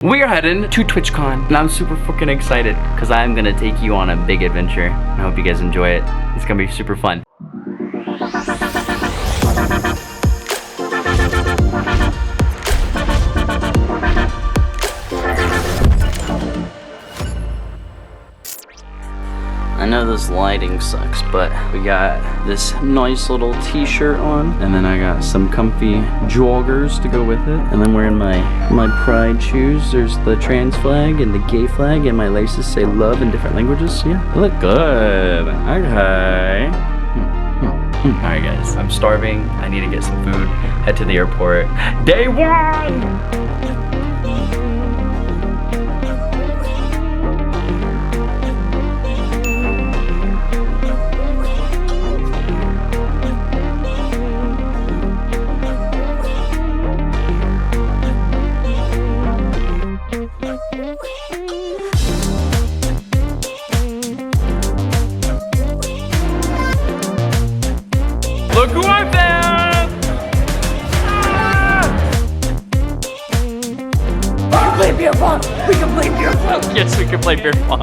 We are heading to TwitchCon, and I'm super fucking excited because I'm gonna take you on a big adventure. I hope you guys enjoy it. It's gonna be super fun. I know this lighting sucks, but we got this nice little t-shirt on, and then I got some comfy joggers to go with it, and then wearing my pride shoes. There's the trans flag and the gay flag, and my laces say love in different languages. Yeah, they look good. Okay. Alright guys, I'm starving. I need to get some food. Head to the airport. Day one! Look who I found! Ah! We can play beer pong! We can play beer pong! Yes, we can play beer pong.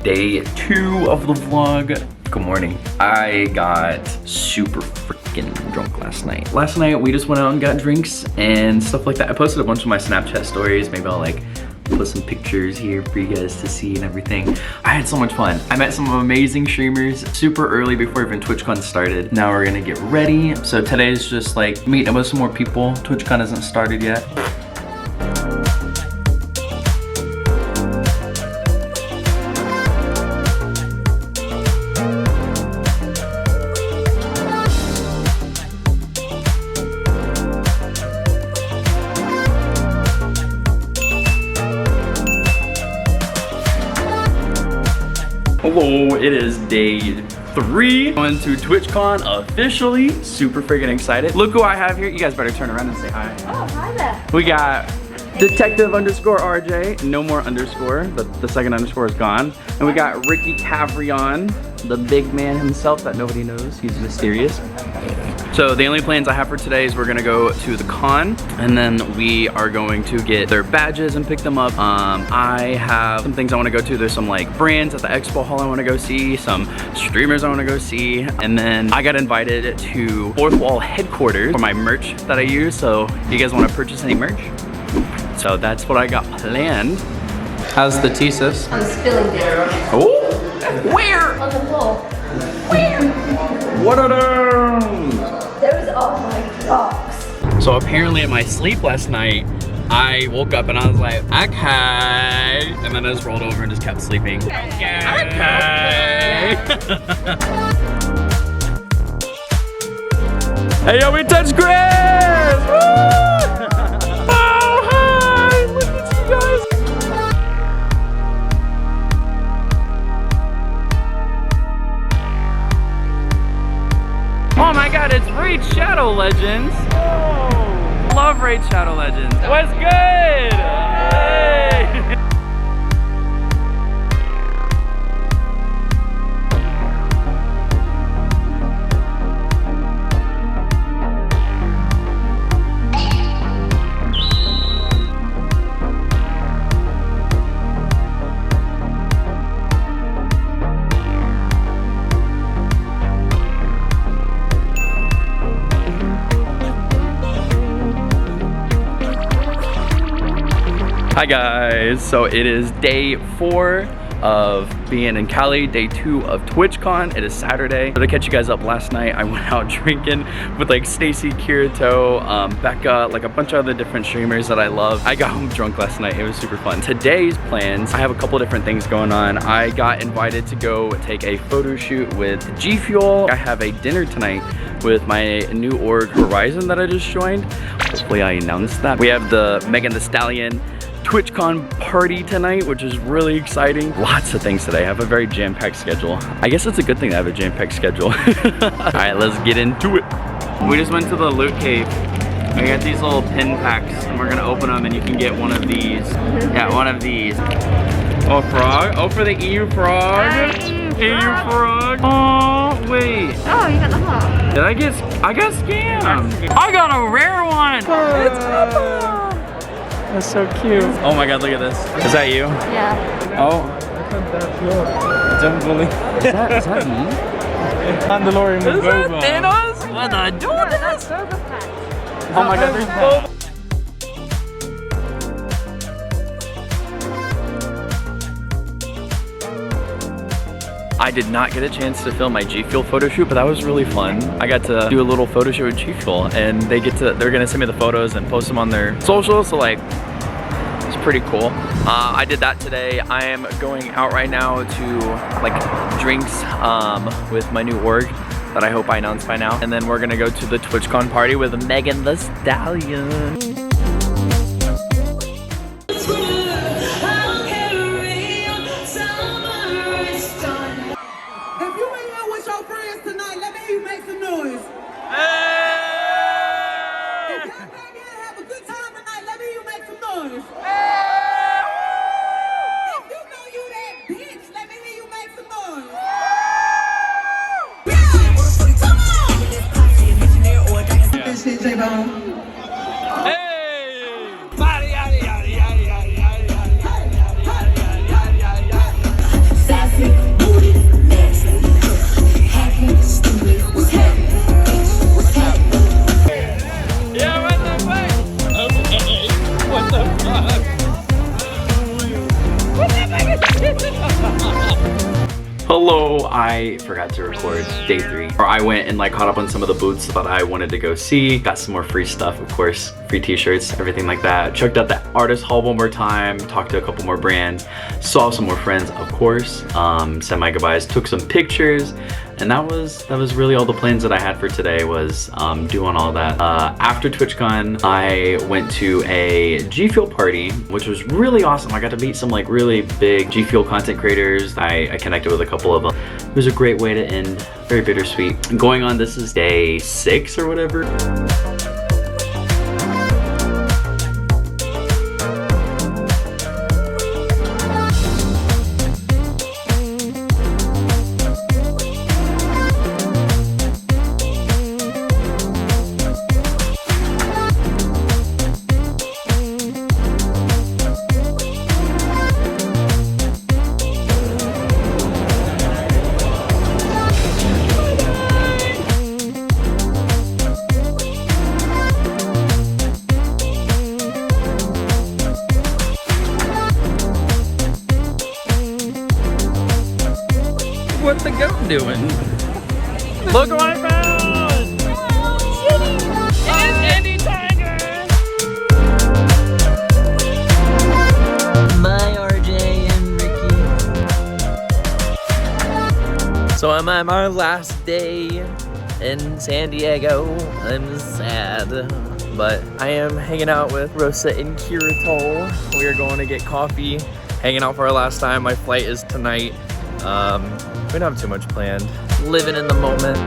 Day 2 of the vlog. Good morning. I got super freaking drunk last night. Last night we just went out and got drinks and stuff like that. I posted a bunch of my Snapchat stories. Maybe I'll like put some pictures here for you guys to see and everything. I had so much fun. I met some amazing streamers super early before even TwitchCon started. Now we're gonna get ready. So today's just like meeting up with some more people. TwitchCon hasn't started yet. Hello, it is day 3. Going to TwitchCon officially. Super freaking excited. Look who I have here. You guys better turn around and say hi. Oh, hi there. We got detective_RJ. No more underscore. The second underscore is gone. And we got Ricky Cavrion, the big man himself that nobody knows. He's mysterious. So the only plans I have for today is we're gonna go to the con, and then we are going to get their badges and pick them up. I have some things I wanna go to. There's some like brands at the expo hall I wanna go see, some streamers I wanna go see, and then I got invited to Fourth Wall headquarters for my merch that I use. So if you guys wanna purchase any merch, so that's what I got planned. How's the thesis? I'm spilling there. Oh, where? On the floor. Where? What are those? Those are my rocks. So apparently in my sleep last night, I woke up and I was like, okay. And then I just rolled over and just kept sleeping. Okay. Hey yo, we touched grass! Woo! Oh, hi! Look at you guys! Oh my god, it's Raid Shadow Legends. Oh, love Raid Shadow Legends. What's good? Hey. Hi guys, so it is day 4 of being in Cali, day 2 of TwitchCon. It is Saturday. So to catch you guys up, last night I went out drinking with like Stacy, Kirito, Becca, like a bunch of other different streamers that I love. I got home drunk last night. It was super fun. Today's plans, I have a couple different things going on. I got invited to go take a photo shoot with G Fuel. I have a dinner tonight with my new org Horizon that I just joined. Hopefully I announced that. We have the Megan Thee Stallion TwitchCon party tonight, which is really exciting. Lots of things today. I have a very jam-packed schedule. I guess it's a good thing to have a jam-packed schedule. All right, let's get into it. We just went to the loot cave. We got these little pin packs, and we're gonna open them, and you can get one of these. Yeah, one of these. Oh, frog. Oh, for the EU frog. EU frog. Oh, Wait. Oh, you got the heart. Did I got scammed. I got a rare one. It's Papa. That's so cute. Oh my God, look at this. Is that you? Yeah. Oh. Don't believe. Is that me? Mandalorian Is that Thanos? What the do this? Oh my God, there's Boba. I did not get a chance to film my G Fuel photo shoot, but that was really fun. I got to do a little photo shoot with G Fuel, and they're gonna send me the photos and post them on their socials, so like, it's pretty cool. I did that today. I am going out right now to like drinks with my new org that I hope I announced by now. And then we're gonna go to the TwitchCon party with Megan Thee Stallion. Hello, I forgot to record day 3. Or I went and like caught up on some of the booths that I wanted to go see. Got some more free stuff, of course, free t-shirts, everything like that. Checked out the artist hall one more time, talked to a couple more brands, saw some more friends, of course, said my goodbyes, took some pictures, and that was really all the plans that I had for today was doing all that. After TwitchCon, I went to a G Fuel party, which was really awesome. I got to meet some like really big G Fuel content creators. I connected with a couple of them. It was a great way to end, very bittersweet. Going on, this is day 6 or whatever. What the goat doing? Look what I found! It is Andy Tiger! My RJ and Ricky. So I'm at my last day in San Diego. I'm sad, but I am hanging out with Rosa and Hiracutch. We are going to get coffee, hanging out for our last time. My flight is tonight. We don't have too much planned. Living in the moment.